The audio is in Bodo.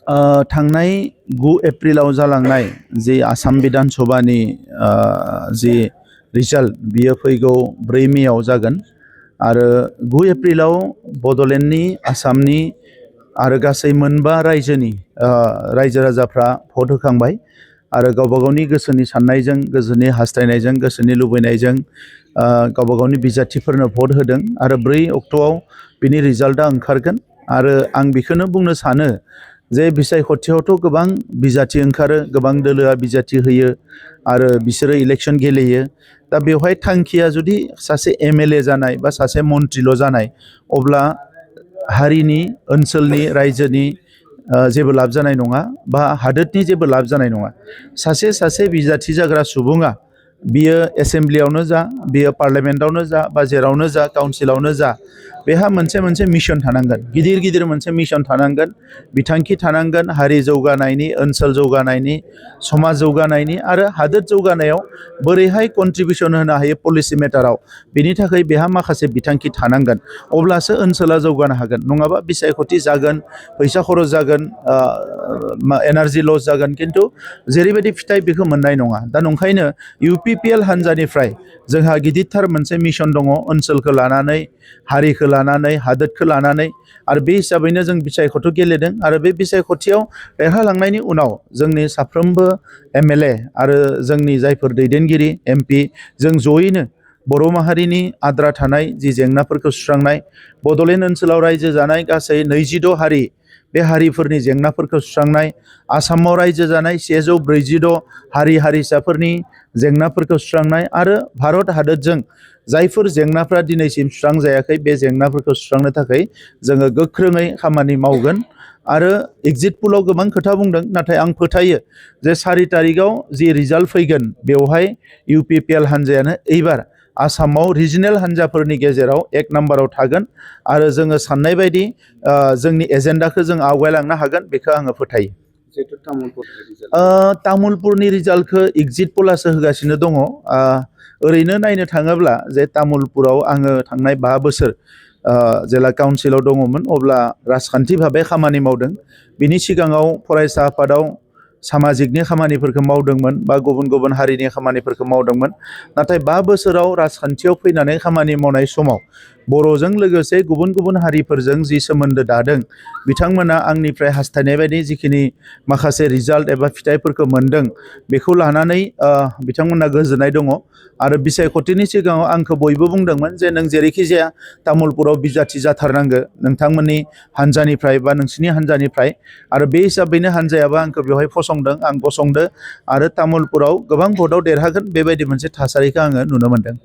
थांनाय 9 एप्रिलाव जालांनाय जि आसाम विधान सभानि जि रिजाल्ट बियो फैगौ 4 मेआव जागोन आरो 9 एप्रिलाव बड'लेण्डनि आसामनि आरो गासै मोनबा रायजोनि रायजो राजाफ्रा भट होखांबाय आरो गावबा गावनि गोसोनि साननायजों गोसोनि हास्थायनायजों गोसोनि लुबैनायजों गावबा गावनि बिजाथिफोरनो भट होदों आरो 4 अक्ट'आव बिनि रिजाल्टआ ओंखारगोन आरो आं बेखौनो बुंनो सानो जे बिसायख'थियावथ' गोबां बिजाथि ओंखारो गोबां दोलोआ बिजाथि होयो आरो बिसोरो इलेक्शन गेलेयो दा बेवहाय थांखिया जुदि सासे एमएलए जानाय बा सासे मन्थ्रिल' जानाय अब्ला हारिनि ओनसोलनि रायजोनि जेबो लाब जानाय नङा बा हादोरनि जेबो लाब जानाय नङा सासे बिजाथि जाग्रा सुबुङा बियो एसेम्ब्लियावनो जा बियो पार्लियामेन्टआवनो जा बा जेरावनो जा काउन्सिलावनो जा बेहा मोनसे मिशन थानांगोन गिदिर मोनसे मिशन थानांगोन बिथांखि थानांगोन हारि जौगानायनि ओनसोल जौगानायनि समाज जौगानायनि आरो हादोर जौगानायाव बोरैहाय कन्ट्रिबिउसन होनो हायो पलिसि मेटाराव बेनि थाखाय बेहा माखासे बिथांखि थानांगोन अब्लासो ओनसोला जौगानो हागोन नङाबा बिसायख'थि जागोन फैसा खरस जागोन एनार्जि लस जागोन किन्तु जेरैबायदि फिथाइ बेखौ मोननाय नङा दा नंखायनो इउपिपिएल हान्जानिफ्राय जोंहा गिदिरथार मोनसे मिशन दङ ओनसोलखौ लानानै हारिखौ लानानै हादोरखौ लानानै आरो बे हिसाबैनो जों बिसायख'थि गेलेदों आरो बे बिसायख'थियाव देरहालांनायनि उनाव जोंनि साफ्रोमबो एमएलए आरो जोंनि जायफोर दैदेनगिरि एमपि जों जयैनो बर' माहारिनि आद्रा थानाय जि जेंनाफोरखौ सुस्रांनाय बड'लेण्ड ओनसोलाव रायजो जानाय गासै 26 हारि बे हारिफोरनि जेंनाफोरखौ सुस्रांनाय आसामाव रायजो जानाय 146 हारि हारिसाफोरनि जेंनाफोरखौ सुस्रांनाय आरो भारत हादोरजों जायफोर जेंनाफ्रा दिनैसिम सुस्रांजायाखै बे जेंनाफोरखौ सुस्रांनो थाखाय जोङो गोख्रोङै खामानि मावगोन आरो एग्जिट पोलाव गोबां खोथा बुंदों नाथाय आं फोथायो जे 4 तारिखआव जि रिजाल्ट फैगोन बेवहाय इउपिपिएल हान्जायानो एबार आसामाव रिजनेल हान्जाफोरनि गेजेराव 1 नाम्बाराव थागोन आरो जोङो साननाय बायदि जोंनि एजेन्डाखौ जों आवगायलांनो हागोन बेखौ आङो फोथायो तामुलपुरनि रिजाल्टखौ एग्जिट पलासो होगासिनो दङ ओरैनो नायनो थाङोब्ला जे तामुलपुराव आङो थांनाय 5 बोसोर जेला काउन्सिलाव दङमोन अब्ला राजखान्थि भाबै खामानि मावदों बिनि सिगाङाव फरायसा आफादाव सामाजिकनि खामानिफोरखौ मावदोंमोन बा गुबुन हारिनि खामानिफोरखौ मावदोंमोन नाथाय 5 बोसोराव राजखान्थियाव फैनानै खामानि मावनाय समाव बर'जों लोगोसे गुबुन हारिफोरजों जि सोमोन्दो दादों बिथांमोना आंनिफ्राय हास्थायनाय बायदि जिखिनि माखासे रिजाल्ट एबा फिथाइफोरखौ मोनदों बेखौ लानानै बिथांमोना गोजोननाय दङ आरो बिसायख'थिनि सिगाङाव आंखौ बयबो बुंदोंमोन जे नों जेरैखि जाया तामुलपुराव बिजाथि जाथारनांगो नोंथांमोननि हान्जानिफ्राय बा नोंसिनि हान्जानिफ्राय आरो बे हिसाबैनो हान्जायाबो आंखौ बेवहाय फसंदों आं गसंदो आरो तामुलपुराव गोबां भटआव देरहागोन बेबायदि मोनसे थासारिखौ आङो नुनो मोनदों